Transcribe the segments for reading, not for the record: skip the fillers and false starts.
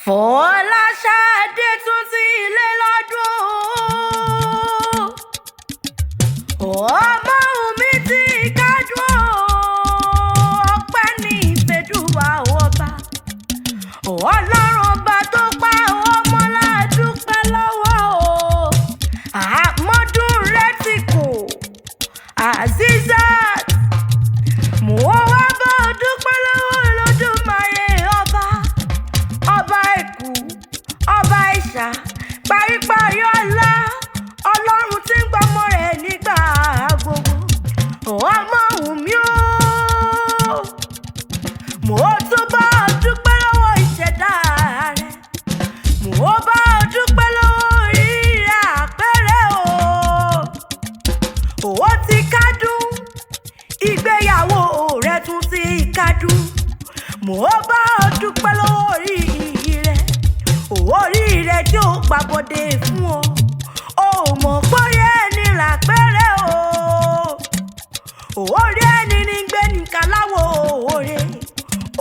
FOLASADE tún ti ilé lọ́dún. OMOWUNMI ti kádùn ọpẹ́ ní ìfẹ́dùwà ọba. Ọlọ́run ọba tó pa ọmọ ládùúpẹ́ lọ́wọ́ o. Àmọ́dún rẹ̀ ti kò Azizat. Mo wá bá ọ dúpẹ́ lọ́wọ́ Olódùmarè ọba Èkú, ọba Ìṣà, paríparí ọlá, Ọlọ́run tí ń gbọ́mọ rẹ̀ nígbà gbogbo. OMOWUNMI o, mo tún bá ọ dúpẹ́ lọ́wọ́ ìṣẹ̀dá rẹ̀, mo bá ọ dúpẹ́ lọ́wọ́ oríire àpẹẹrẹ o. Ó ti kádùn, ìgbéyàwó rẹ̀ tún ti kádùn. Mo bá ọ dúpẹ́ lọ́wọ́ oríire tí ó gbàbọ̀dé fún ọ. O mọ̀ pórí ẹni làpẹ́rẹ́ o. Orí ẹni ní gbé nìkan láwo òòrè.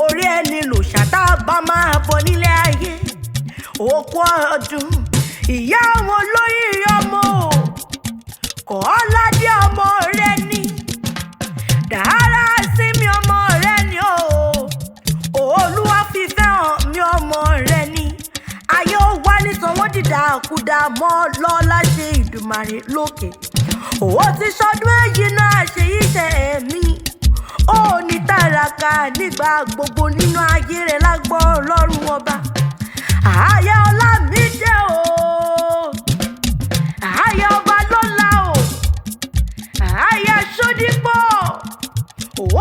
Orí ẹni lòṣà tá a bá máa bọ̀ nílé ayé. Òkú ọdún ìyá àwọn olóríire ọmọ o. Kọ́ládé ọmọ rẹ ni. Dára sí mi ọmọ rẹ ni o. Olúwa fi fẹ́ hàn mi ọmọ rẹ ni. Ayé ó wá ní sanwó dìdá àkúdà mọ́ lọ́lá ṣe Ìdùmarè lókè. Ó ti ṣọdún èyí náà ṣe iṣẹ́ mi. Ó ní tàràkà nígbà gbogbo nínú ayé rẹ̀ lágbọ́ Ọlọ́run ọba. Ààyè Ọlámídé o. Ààyè ọba lọ́la o. Ààyè Ṣódípọ̀.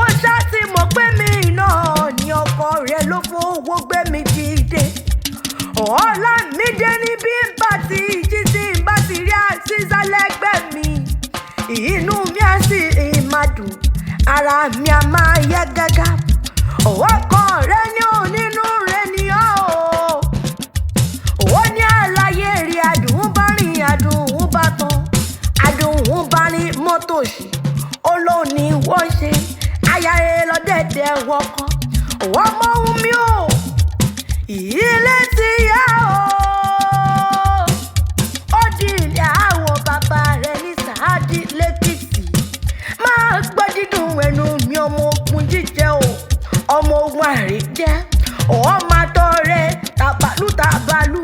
Ó ṣá ti mọ̀ pé mi náà ní ọkọ rẹ̀ ló fowó gbé mi dìde. Ọlámídé ní bí n bá ti jí tí n bá ti rí Azeeza lẹ́gbẹ̀ẹ́ mi, inú mi á sì máa dùn, ara mi á máa yá gágá. Ọkọ rẹ ní onínú rẹ ni ọ́ o. Ó ní àlàyé rí adùn bá rìn adùn bá tán, adùn bá rìn mọ́tò ṣì. Ó lóun ní wọ́n ṣe ayáre lọ́dẹ̀dẹ̀ wọkọ̀. OMOWUNMI o, ilé ti yá o. Ó di ilé àwọn bàbá rẹ̀ ní Sáàdì lẹ́kìtì. Máa gbọ́ dídùn ẹnu mi ọmọ ogun jíjẹ o, ọmọ ogun àríjẹ. Ọmọ àtọrẹ tàbálù,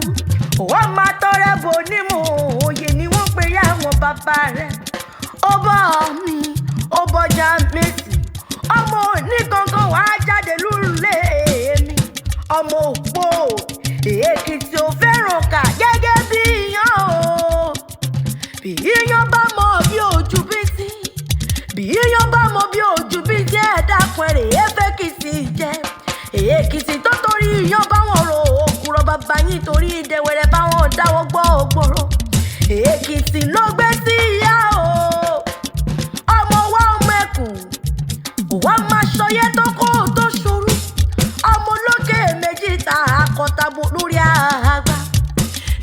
ọmọ àtọrẹ bò ní mò òye ni wọ́n pe yá àwọn bàbá rẹ̀. Ó bọ́ mi, ó bọ́jà Mẹ́sì, ọmọ onígangan wàá jáde lúlé mi. Ọmọ òpó Èkìtì ò fẹ́ràn ká gẹ́gẹ́ bí iyán o. Bí iyán bá mọ bí ojú bí sí, bí iyán bá mọ bí ojú bí jẹ́ ẹ̀dákun ẹ̀rẹ̀ ẹ̀fẹ́ kì í sì jẹ́. Èkìtì tó torí iyán báwọn ro òkúrọ̀ bàbá yín torí ìdẹ̀wẹ̀rẹ̀ báwọn dáwọ́ gbọ́ ògbòrò. Èkìtì ló gbé sí ìyá o. Ọmọ wa ọmọ ẹkùn, wọ́n máa ṣọyẹ́ tó kó tó ṣòro. Ọmọ olókè méjì ta àkọ́tàbò lórí àgbà.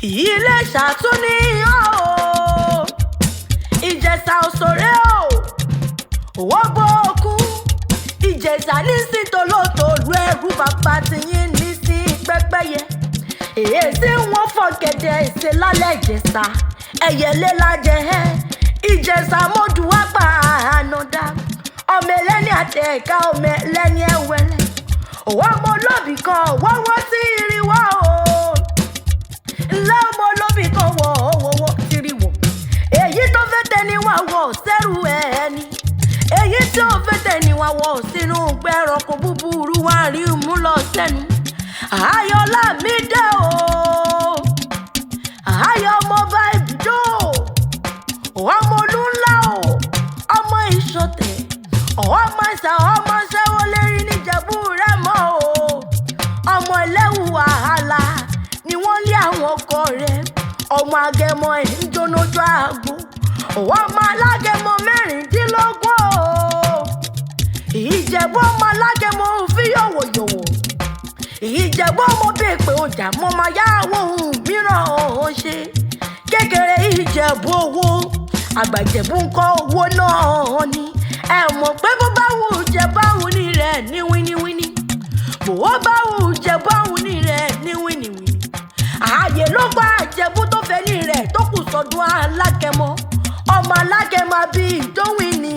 Ìlẹ́ṣà tún ní ọ́ o. Ìjẹ̀ṣà òṣòré o. Wọ́n bọ́ òkun. Ìjẹ̀ṣà ní sí tolótòlú ẹrú bàbá tiyín ní sí pẹ́pẹ́yẹ. Èsì wọn fọ̀gẹ̀dẹ̀ èsè lálẹ́ Ìjẹ̀ṣà. Ẹyẹlé lájẹ ẹ́. Ìjẹ̀ṣà mọ́dù wá pa ànádá. Ọmọ ẹlẹ́ni àtẹ̀ká ọmọ ẹlẹ́ni ẹ̀wẹ̀lẹ̀. Ọmọ olóbì kan wọ́wọ́ sí ìrìwọ́ o. Ńlẹ́ ọmọ olóbì kan wọ́wọ́ sí ìrìwọ́. Èyí tó fẹ́ tẹni wá wọ̀ sẹ́rù ẹni. Èyí tí ó fẹ́ tẹni wá wọ̀ sínú gbẹ́rọ̀kọ̀ búburú wá rí mú lọ sẹ́nu. Ààyè Ọlámídé o. Ààyè ọmọọba Ibùdó. Ọmọ Olúńlá o. Ọmọ Ìṣọ̀tẹ̀. Ọmọ ìṣà ọmọ ṣẹ́wó lérí níjẹ̀bú rẹ̀ mọ́ o. Ọmọ ẹlẹ́wù wàhálà ni wọ́n lé àwọn ọkọ rẹ̀. Ọmọ agẹmọ ẹ̀ ń jónójú àgbo. Ọmọ alágẹmọ mẹ́rìndínlógún o. Ìjẹ̀bú ọmọ alágẹmọ òfin yọ̀wọ̀yọ̀wọ̀. Ìjẹ̀bú ọmọ bíi pé ọjà mọ́ máa yá àwọn ohun mìíràn ọ̀hún ṣe. Kékeré Ìjẹ̀bú owó, àgbà Ìjẹ̀bú ńkọ́ owó náà ni. Ẹ mọ̀ pé bó bá wù jẹ báwo ní rẹ̀ ní wíníwíní. Bó bá wù jẹ báwo ní rẹ̀ ní wíníwíní. sọdún alágẹmọ ọmọ alágẹmọ bíi tó wíní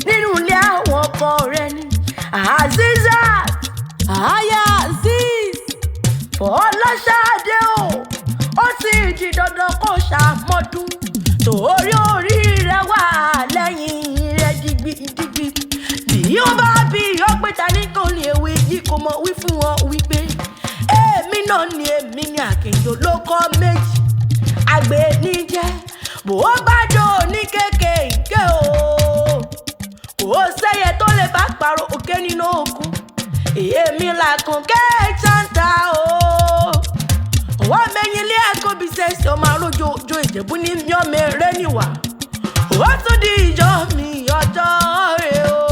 nínú ilé àwọn ọkọ rẹ ni Azizat aya Aziz FOLASADE ó sì di dandan kó ṣàmọ́dún torí orí rẹ wà lẹ́yìn rẹ digbidigbi bí ó bá bí ó pé ta ní kò lè wí yìí kò mọ̀ wí fún wọn wípé èmi ni àkìnjọ ló kọ́ méjì àgbẹ̀ níjẹ́ bó bá dò ní kékèké kò sẹ́yẹ tó lè bá pàrọ̀ òkè nínú òkun èmi làkàn kẹ́ẹ̀ẹ́ta wọ́n mẹ́yìn ilé ẹ̀kọ́ bí sẹ́sì ọmọ arójó ojú Ìjẹ̀bú ní míọ́mẹ́rẹ́ níwà ó tún di ìjọ mi ọjọ́ rẹ̀ o.